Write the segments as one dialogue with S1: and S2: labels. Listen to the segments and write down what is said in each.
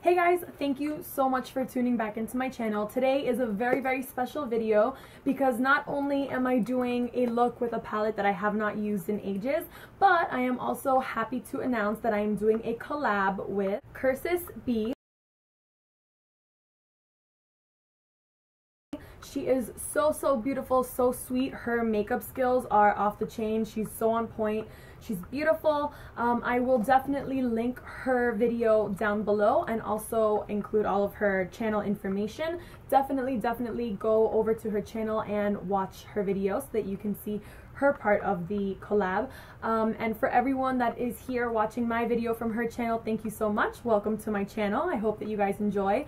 S1: Hey guys, thank you so much for tuning back into my channel. Today is a very special video because not only am I doing a look with a palette that I have not used in ages, but I am also happy to announce that I am doing a collab with Kirsis B. She is so beautiful, so sweet. Her makeup skills are off the chain. She's so on point. She's beautiful. I will definitely link her video down below and also include all of her channel information. Definitely go over to her channel and watch her video so that you can see her part of the collab. And for everyone that is here watching my video from her channel, thank you so much. Welcome to my channel. I hope that you guys enjoy.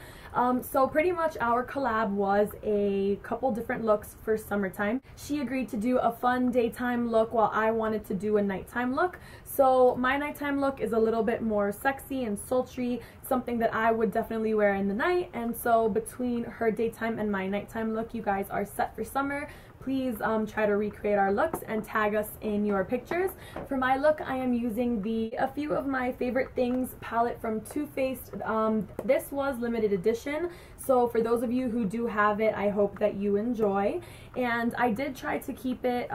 S1: So pretty much our collab was a couple different looks for summertime. She agreed to do a fun daytime look while I wanted to do a nighttime look. So my nighttime look is a little bit more sexy and sultry, something that I would definitely wear in the night. And so between her daytime and my nighttime look, you guys are set for summer. Please try to recreate our looks and tag us in your pictures. For my look, I am using A Few of My Favorite Things palette from Too Faced. This was limited edition, so for those of you who do have it, I hope that you enjoy. And I did try to keep it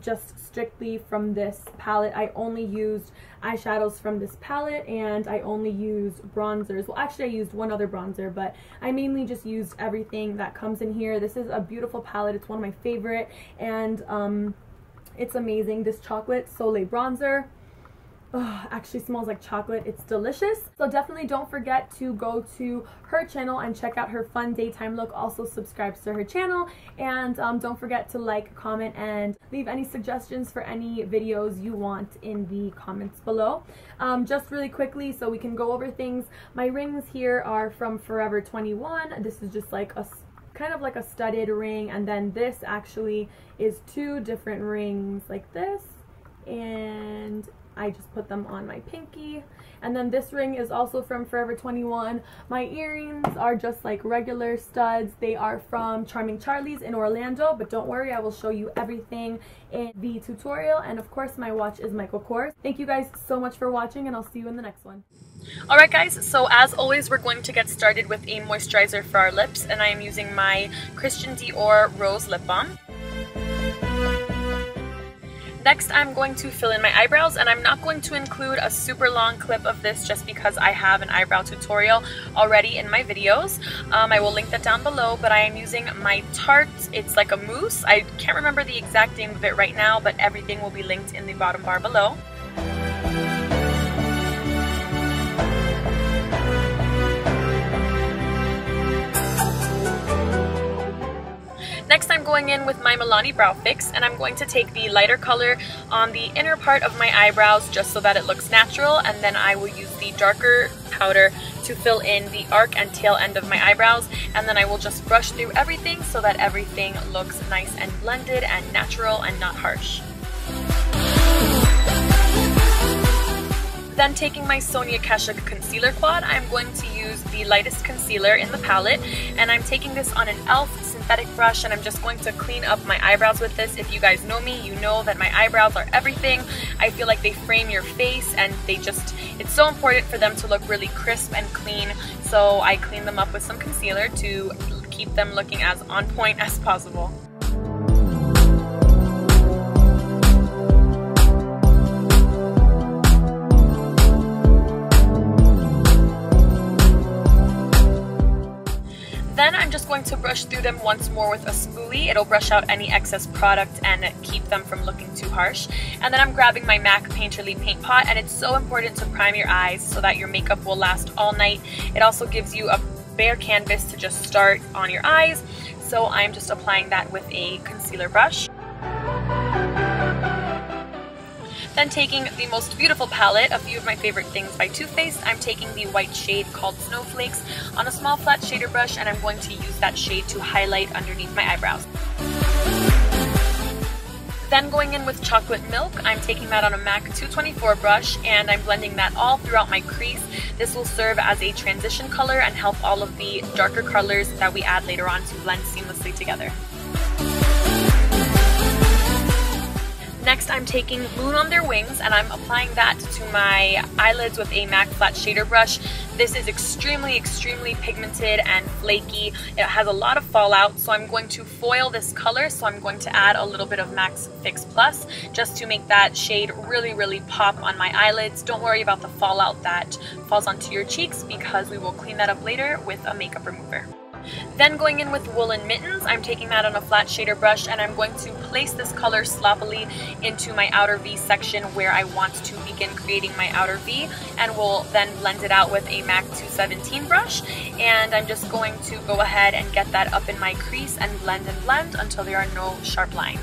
S1: just strictly from this palette. I only used eyeshadows from this palette and I only used bronzers. Well, actually I used one other bronzer, but I mainly just used everything that comes in here. This is a beautiful palette. It's one of my favorite, and it's amazing. This chocolate Soleil bronzer actually smells like chocolate. It's delicious. So definitely don't forget to go to her channel and check out her fun daytime look. Also subscribe to her channel, and don't forget to like, comment, and leave any suggestions for any videos you want in the comments below. Just really quickly so we can go over things. My rings here are from Forever 21. This is just like a kind of like a studded ring, and then this actually is two different rings like this, and I just put them on my pinky. And then this ring is also from Forever 21. My earrings are just like regular studs. They are from Charming Charlie's in Orlando, but don't worry, I will show you everything in the tutorial. And of course, my watch is Michael Kors. Thank you guys so much for watching, and I'll see you in the next one. Alright guys, so as always, we're going to get started with a moisturizer for our lips, and I am using my Christian Dior Rose Lip Balm. Next, I'm going to fill in my eyebrows, and I'm not going to include a super long clip of this just because I have an eyebrow tutorial already in my videos. I will link that down below, but I am using my Tarte. It's like a mousse. I can't remember the exact name of it right now, but everything will be linked in the bottom bar below. Next, I'm going in with my Milani Brow Fix, and I'm going to take the lighter color on the inner part of my eyebrows just so that it looks natural, and then I will use the darker powder to fill in the arc and tail end of my eyebrows, and then I will just brush through everything so that everything looks nice and blended and natural and not harsh. Then taking my Sonia Kashuk Concealer Quad, I'm going to use the lightest concealer in the palette, and I'm taking this on an e.l.f. synthetic brush, and I'm just going to clean up my eyebrows with this. If you guys know me, you know that my eyebrows are everything. I feel like they frame your face, and it's so important for them to look really crisp and clean, so I clean them up with some concealer to keep them looking as on point as possible. Then I'm just going to brush through them once more with a spoolie. It'll brush out any excess product and keep them from looking too harsh. And then I'm grabbing my MAC Painterly Paint Pot, and it's so important to prime your eyes so that your makeup will last all night. It also gives you a bare canvas to just start on your eyes. So I'm just applying that with a concealer brush. Then taking the most beautiful palette, A Few of My Favorite Things by Too Faced, I'm taking the white shade called Snowflakes on a small flat shader brush, and I'm going to use that shade to highlight underneath my eyebrows. Then going in with Chocolate Milk, I'm taking that on a MAC 224 brush, and I'm blending that all throughout my crease. This will serve as a transition color and help all of the darker colors that we add later on to blend seamlessly together. Next, I'm taking Moon on Their Wings and I'm applying that to my eyelids with a MAC flat shader brush. This is extremely pigmented and flaky. It has a lot of fallout, so I'm going to foil this color. So I'm going to add a little bit of MAC's Fix Plus just to make that shade really pop on my eyelids. Don't worry about the fallout that falls onto your cheeks because we will clean that up later with a makeup remover. Then going in with Woolen Mittens, I'm taking that on a flat shader brush and I'm going to place this color sloppily into my outer V section where I want to begin creating my outer V, and we'll then blend it out with a MAC 217 brush. And I'm just going to go ahead and get that up in my crease and blend until there are no sharp lines.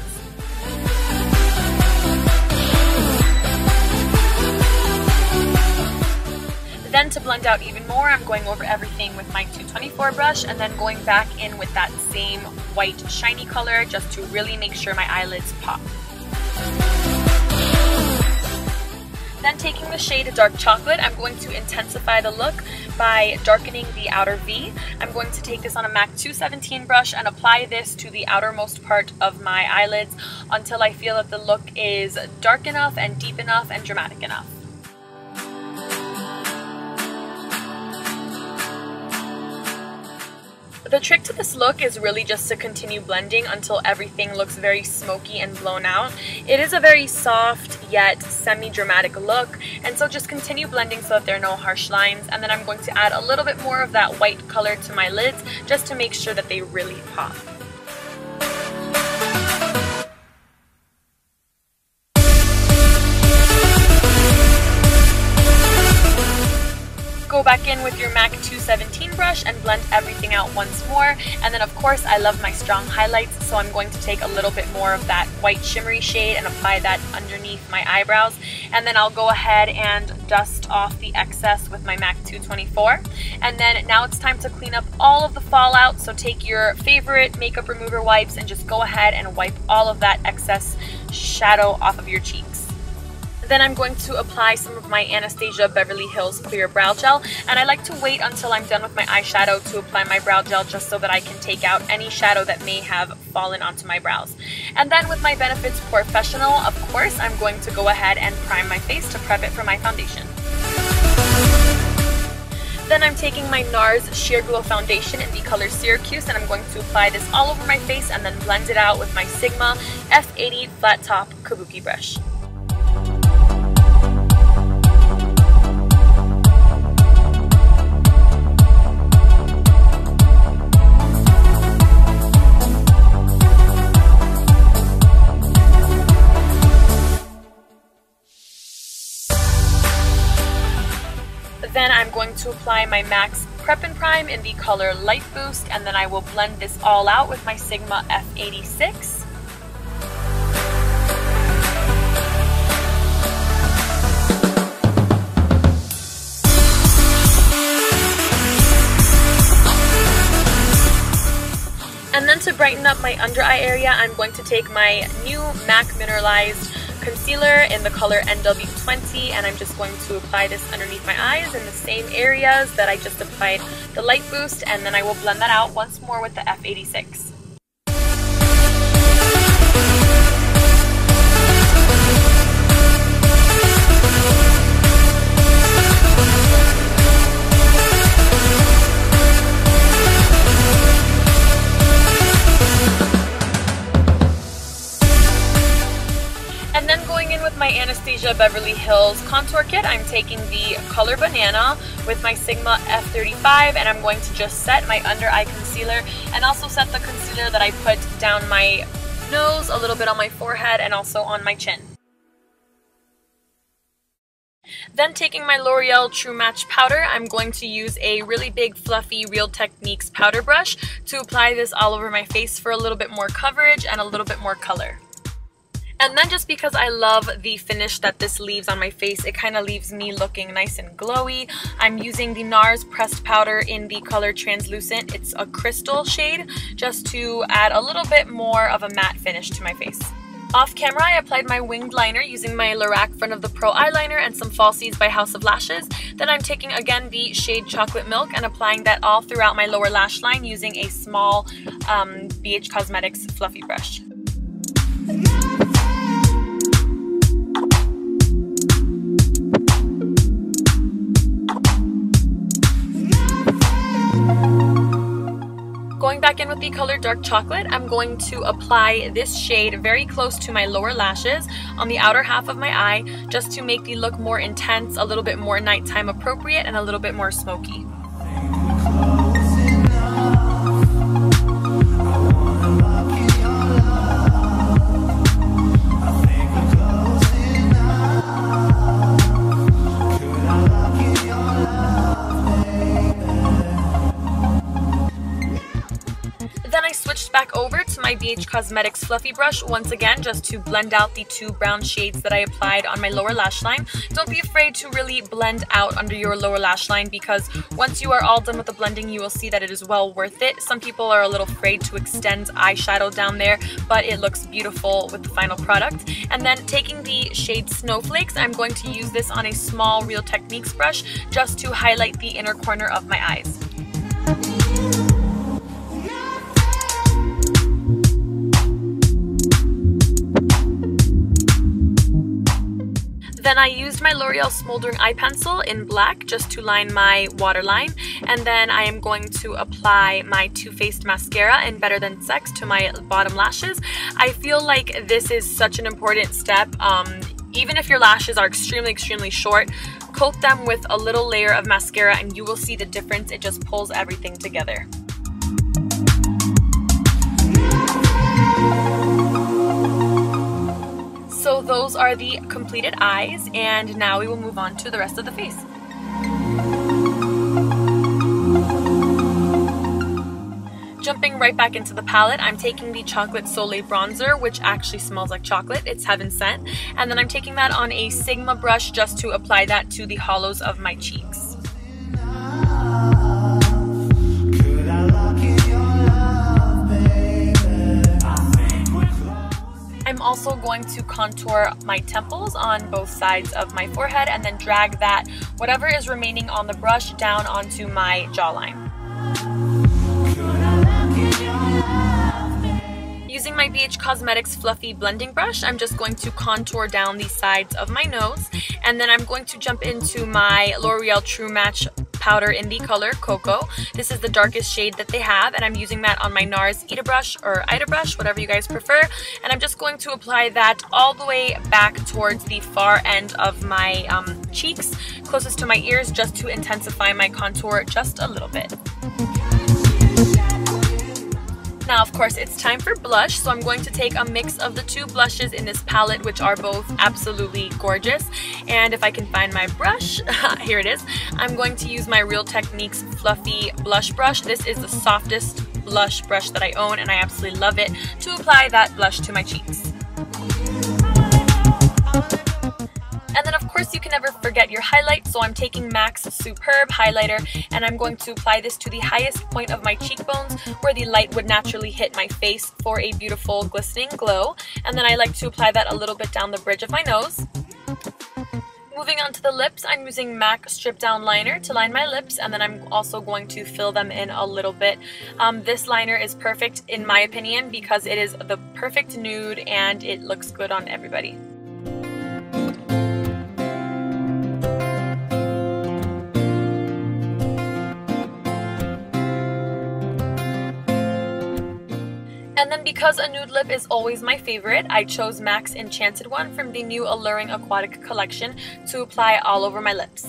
S1: Then to blend out even more, I'm going over everything with my 224 brush and then going back in with that same white shiny color just to really make sure my eyelids pop. Then taking the shade Dark Chocolate, I'm going to intensify the look by darkening the outer V. I'm going to take this on a MAC 217 brush and apply this to the outermost part of my eyelids until I feel that the look is dark enough and deep enough and dramatic enough. The trick to this look is really just to continue blending until everything looks very smoky and blown out. It is a very soft yet semi-dramatic look, and so just continue blending so that there are no harsh lines. And then I'm going to add a little bit more of that white color to my lids just to make sure that they really pop. Go back in with your MAC 217 brush and blend everything out once more. And then of course I love my strong highlights, so I'm going to take a little bit more of that white shimmery shade and apply that underneath my eyebrows. And then I'll go ahead and dust off the excess with my MAC 224. And then now it's time to clean up all of the fallout, so take your favorite makeup remover wipes and just go ahead and wipe all of that excess shadow off of your cheeks. Then I'm going to apply some of my Anastaisa Beverly Hills Clear Brow Gel, and I like to wait until I'm done with my eyeshadow to apply my brow gel just so that I can take out any shadow that may have fallen onto my brows. And then with my Benefits Professional, of course, I'm going to go ahead and prime my face to prep it for my foundation. Then I'm taking my NARS Sheer Glow Foundation in the color Syracuse, and I'm going to apply this all over my face and then blend it out with my Sigma F80 Flat Top Kabuki brush. Then I'm going to apply my MAC's Prep and Prime in the color Light Boost, and then I will blend this all out with my Sigma F86. And then to brighten up my under eye area, I'm going to take my new MAC Mineralized Concealer in the color NW20, and I'm just going to apply this underneath my eyes in the same areas that I just applied the Light Boost, and then I will blend that out once more with the F86. And then going in with my Anastasia Beverly Hills Contour Kit, I'm taking the color Banana with my Sigma F35, and I'm going to just set my under eye concealer and also set the concealer that I put down my nose, a little bit on my forehead, and also on my chin. Then taking my L'Oreal True Match powder, I'm going to use a really big fluffy Real Techniques powder brush to apply this all over my face for a little bit more coverage and a little bit more color. And then just because I love the finish that this leaves on my face, it kind of leaves me looking nice and glowy, I'm using the NARS pressed powder in the color Translucent. It's a crystal shade, just to add a little bit more of a matte finish to my face. Off camera, I applied my winged liner using my Lorac Front of the Pro eyeliner and some Falsies by House of Lashes. Then I'm taking again the shade Chocolate Milk and applying that all throughout my lower lash line using a small BH Cosmetics fluffy brush. Going back in with the color Dark Chocolate, I'm going to apply this shade very close to my lower lashes on the outer half of my eye, just to make the look more intense, a little bit more nighttime appropriate, and a little bit more smoky. Back over to my BH Cosmetics fluffy brush once again, just to blend out the two brown shades that I applied on my lower lash line. Don't be afraid to really blend out under your lower lash line, because once you are all done with the blending, you will see that it is well worth it. Some people are a little afraid to extend eyeshadow down there, but it looks beautiful with the final product. And then taking the shade Snowflakes, I'm going to use this on a small Real Techniques brush just to highlight the inner corner of my eyes. Then I used my L'Oreal Smoldering Eye Pencil in black just to line my waterline, and then I am going to apply my Too Faced mascara in Better Than Sex to my bottom lashes. I feel like this is such an important step. Even if your lashes are extremely short, coat them with a little layer of mascara and you will see the difference. It just pulls everything together. So those are the completed eyes, and now we will move on to the rest of the face. Jumping right back into the palette, I'm taking the Chocolate Soleil bronzer, which actually smells like chocolate. It's heaven sent. And then I'm taking that on a Sigma brush just to apply that to the hollows of my cheeks. I'm also going to contour my temples on both sides of my forehead and then drag that, whatever is remaining on the brush, down onto my jawline. Using my BH Cosmetics Fluffy Blending Brush, I'm just going to contour down the sides of my nose, and then I'm going to jump into my L'Oreal True Match powder in the color Cocoa. This is the darkest shade that they have, and I'm using that on my NARS Ita brush or Ida brush, whatever you guys prefer, and I'm just going to apply that all the way back towards the far end of my cheeks, closest to my ears, just to intensify my contour just a little bit. Now, of course, it's time for blush, so I'm going to take a mix of the two blushes in this palette, which are both absolutely gorgeous. And if I can find my brush, here it is. I'm going to use my Real Techniques Fluffy Blush Brush. This is the softest blush brush that I own, and I absolutely love it to apply that blush to my cheeks. And then, of course, you can never forget your highlight, so I'm taking MAC's Superb Highlighter, and I'm going to apply this to the highest point of my cheekbones where the light would naturally hit my face for a beautiful glistening glow. And then I like to apply that a little bit down the bridge of my nose. Moving on to the lips, I'm using MAC Strip Down Liner to line my lips, and then I'm also going to fill them in a little bit. This liner is perfect in my opinion because it is the perfect nude and it looks good on everybody. And then because a nude lip is always my favorite, I chose MAC's Enchanted one from the new Alluring Aquatic collection to apply all over my lips.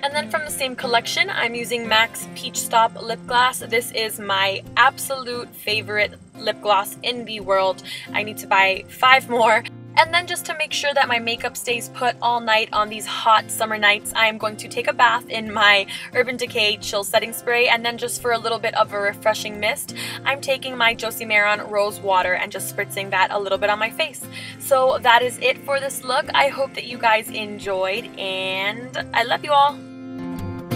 S1: And then from the same collection, I'm using MAC's Peach Stop Lip Gloss. This is my absolute favorite lip gloss in the world. I need to buy 5 more. And then just to make sure that my makeup stays put all night on these hot summer nights, I am going to take a bath in my Urban Decay Chill Setting Spray, and then just for a little bit of a refreshing mist, I'm taking my Josie Maran Rose Water and just spritzing that a little bit on my face. So that is it for this look. I hope that you guys enjoyed, and I love you all.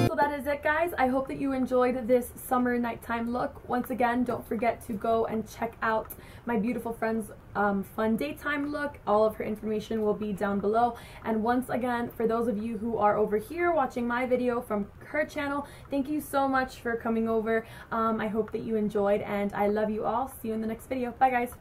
S1: So that is it, guys. I hope that you enjoyed this summer nighttime look. Once again, don't forget to go and check out my beautiful friend's fun daytime look. All of her information will be down below. And once again, for those of you who are over here watching my video from her channel, thank you so much for coming over. I hope that you enjoyed, and I love you all. See you in the next video. Bye, guys.